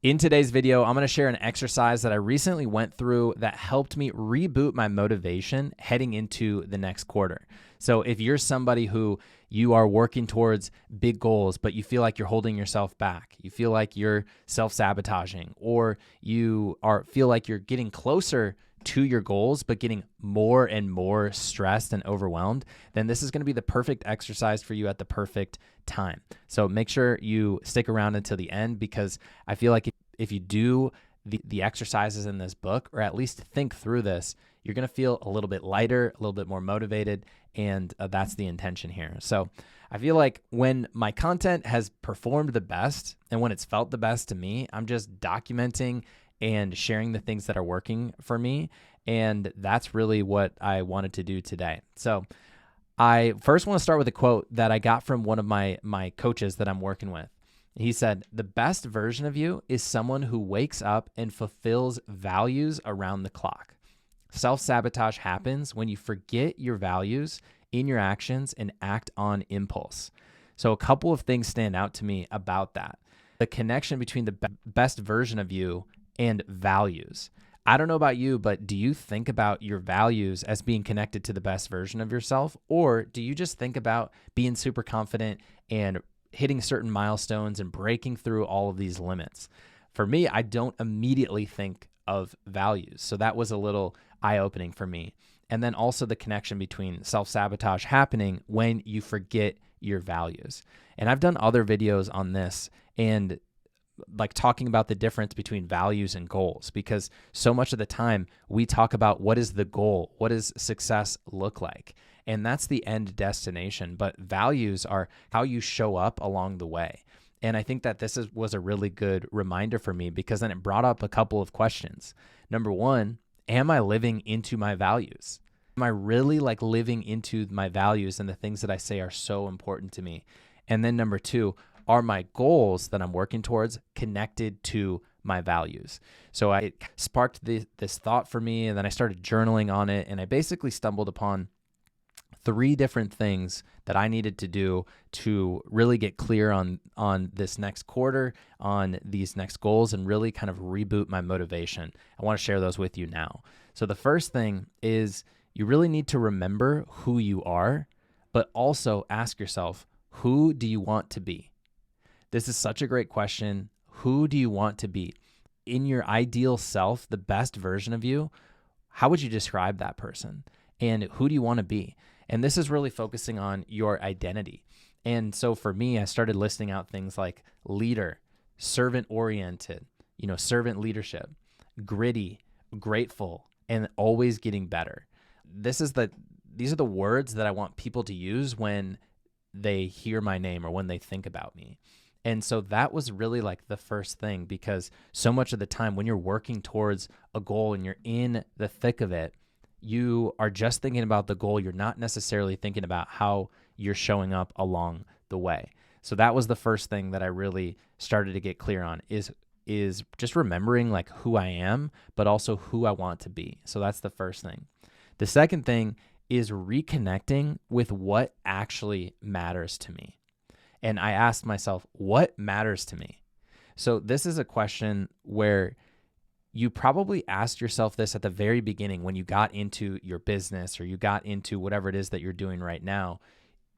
In today's video, I'm going to share an exercise that I recently went through that helped me reboot my motivation heading into the next quarter. So if you're somebody who you are working towards big goals, but you feel like you're holding yourself back, you feel like you're self-sabotaging, or feel like you're getting closer to your goals, but getting more and more stressed and overwhelmed, then this is going to be the perfect exercise for you at the perfect time. So make sure you stick around until the end, because I feel like if you do the exercises in this book, or at least think through this, you're going to feel a little bit lighter, a little bit more motivated, and that's the intention here. So I feel like when my content has performed the best and when it's felt the best to me, I'm just documenting and sharing the things that are working for me. And that's really what I wanted to do today. So I first want to start with a quote that I got from one of my coaches that I'm working with. He said, "The best version of you is someone who wakes up and fulfills values around the clock. Self-sabotage happens when you forget your values in your actions and act on impulse." So a couple of things stand out to me about that. The connection between the best version of you and values. I don't know about you, but do you think about your values as being connected to the best version of yourself? Or do you just think about being super confident and hitting certain milestones and breaking through all of these limits? For me, I don't immediately think of values. So that was a little eye-opening for me. And then also the connection between self-sabotage happening when you forget your values. And I've done other videos on this and like talking about the difference between values and goals, because so much of the time we talk about what is the goal, what does success look like? And that's the end destination, but values are how you show up along the way. And I think that was a really good reminder for me, because then it brought up a couple of questions. Number one, am I living into my values? Am I really like living into my values and the things that I say are so important to me? And then number two, are my goals that I'm working towards connected to my values? So it sparked this thought for me, and then I started journaling on it, and I basically stumbled upon 3 different things that I needed to do to really get clear on this next quarter, on these next goals, and really kind of reboot my motivation. I want to share those with you now. So the first thing is you really need to remember who you are, but also ask yourself, who do you want to be? This is such a great question. Who do you want to be? In your ideal self, the best version of you, how would you describe that person? And who do you want to be? And this is really focusing on your identity. And so for me, I started listing out things like leader, servant-oriented, servant leadership, gritty, grateful, and always getting better. These are the words that I want people to use when they hear my name or when they think about me. And so that was really like the first thing, because so much of the time when you're working towards a goal and you're in the thick of it, you are just thinking about the goal. You're not necessarily thinking about how you're showing up along the way. So that was the first thing that I really started to get clear on, is just remembering like who I am, but also who I want to be. So that's the first thing. The second thing is reconnecting with what actually matters to me. And I asked myself, what matters to me? So this is a question where you probably asked yourself this at the very beginning when you got into your business or you got into whatever it is that you're doing right now.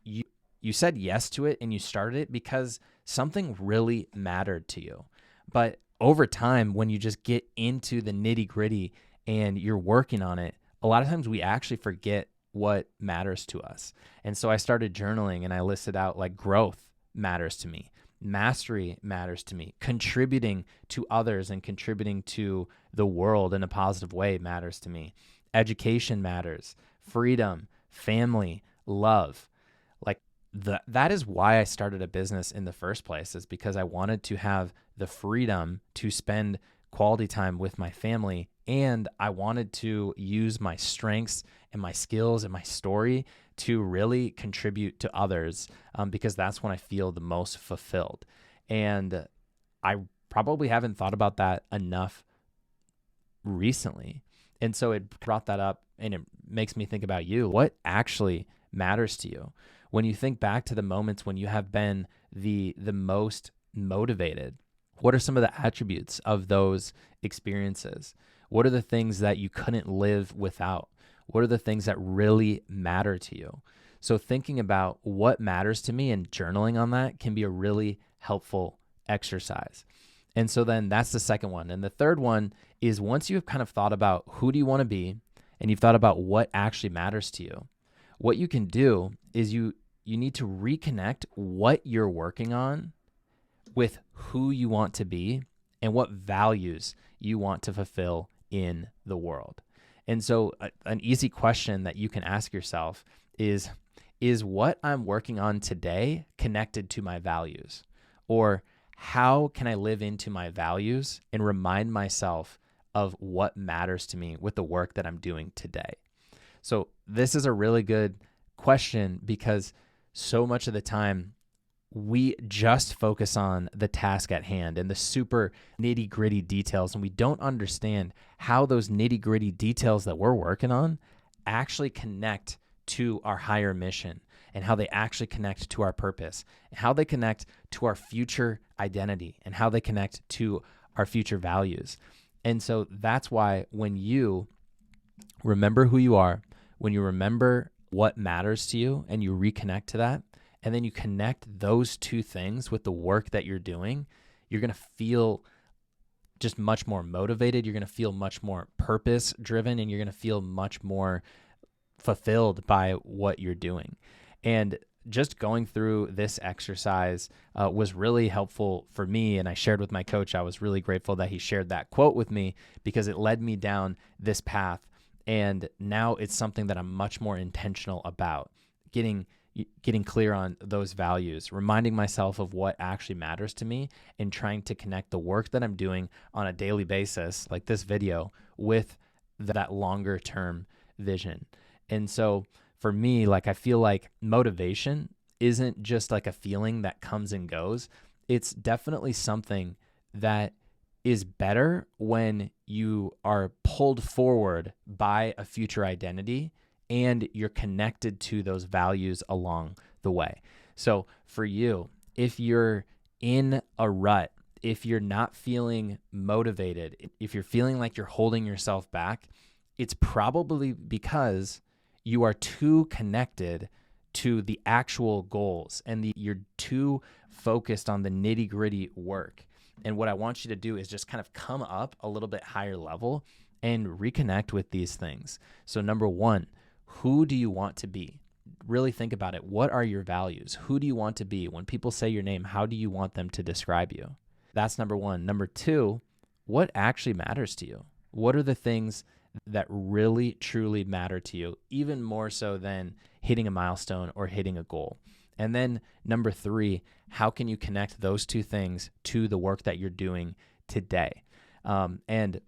You said yes to it and you started it because something really mattered to you. But over time, when you just get into the nitty-gritty and you're working on it, a lot of times we actually forget what matters to us. And so I started journaling and I listed out like growth matters to me, mastery matters to me, contributing to others and contributing to the world in a positive way matters to me, education matters, freedom, family, love. Like that is why I started a business in the first place, is because I wanted to have the freedom to spend quality time with my family, and I wanted to use my strengths and my skills and my story to really contribute to others, because that's when I feel the most fulfilled. And I probably haven't thought about that enough recently. And so it brought that up, and it makes me think about you. What actually matters to you? When you think back to the moments when you have been the most motivated, What are some of the attributes of those experiences? What are the things that you couldn't live without? What are the things that really matter to you? So thinking about what matters to me and journaling on that can be a really helpful exercise. And so then that's the second one. And the third one is, once you've kind of thought about who do you want to be and you've thought about what actually matters to you, what you can do is you need to reconnect what you're working on with who you want to be and what values you want to fulfill in the world. And so an easy question that you can ask yourself is what I'm working on today connected to my values? Or how can I live into my values and remind myself of what matters to me with the work that I'm doing today? So this is a really good question, because so much of the time we just focus on the task at hand and the super nitty gritty details, and we don't understand how those nitty gritty details that we're working on actually connect to our higher mission, and how they actually connect to our purpose, and how they connect to our future identity, and how they connect to our future values. And so that's why when you remember who you are, when you remember what matters to you and you reconnect to that, and then you connect those two things with the work that you're doing, you're going to feel just much more motivated. You're going to feel much more purpose driven, and you're going to feel much more fulfilled by what you're doing. And just going through this exercise was really helpful for me. And I shared with my coach, I was really grateful that he shared that quote with me, because it led me down this path. And now it's something that I'm much more intentional about, getting clear on those values, reminding myself of what actually matters to me, and trying to connect the work that I'm doing on a daily basis, like this video, with that longer term vision. And so for me, like, I feel like motivation isn't just like a feeling that comes and goes. It's definitely something that is better when you are pulled forward by a future identity and you're connected to those values along the way. So for you, if you're in a rut, if you're not feeling motivated, if you're feeling like you're holding yourself back, it's probably because you are too connected to the actual goals, and you're too focused on the nitty-gritty work. And what I want you to do is just kind of come up a little bit higher level and reconnect with these things. So number one, who do you want to be? Really think about it. What are your values? Who do you want to be? When people say your name, how do you want them to describe you? That's number one. Number two, what actually matters to you? What are the things that really, truly matter to you, even more so than hitting a milestone or hitting a goal? And then number three, how can you connect those two things to the work that you're doing today? And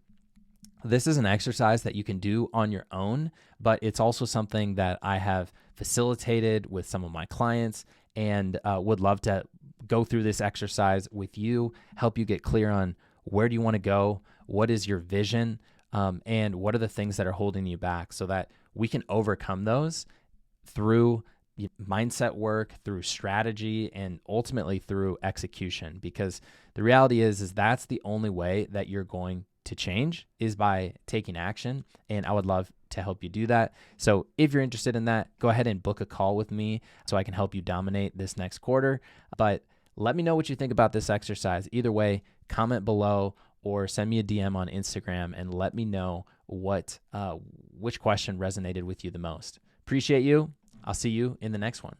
this is an exercise that you can do on your own, but it's also something that I have facilitated with some of my clients, and would love to go through this exercise with you, help you get clear on where do you want to go, what is your vision, and what are the things that are holding you back, so that we can overcome those through mindset work, through strategy, and ultimately through execution. Because the reality is that's the only way that you're going to change, is by taking action. And I would love to help you do that. So if you're interested in that, go ahead and book a call with me so I can help you dominate this next quarter. But let me know what you think about this exercise. Either way, comment below or send me a DM on Instagram and let me know which question resonated with you the most. Appreciate you. I'll see you in the next one.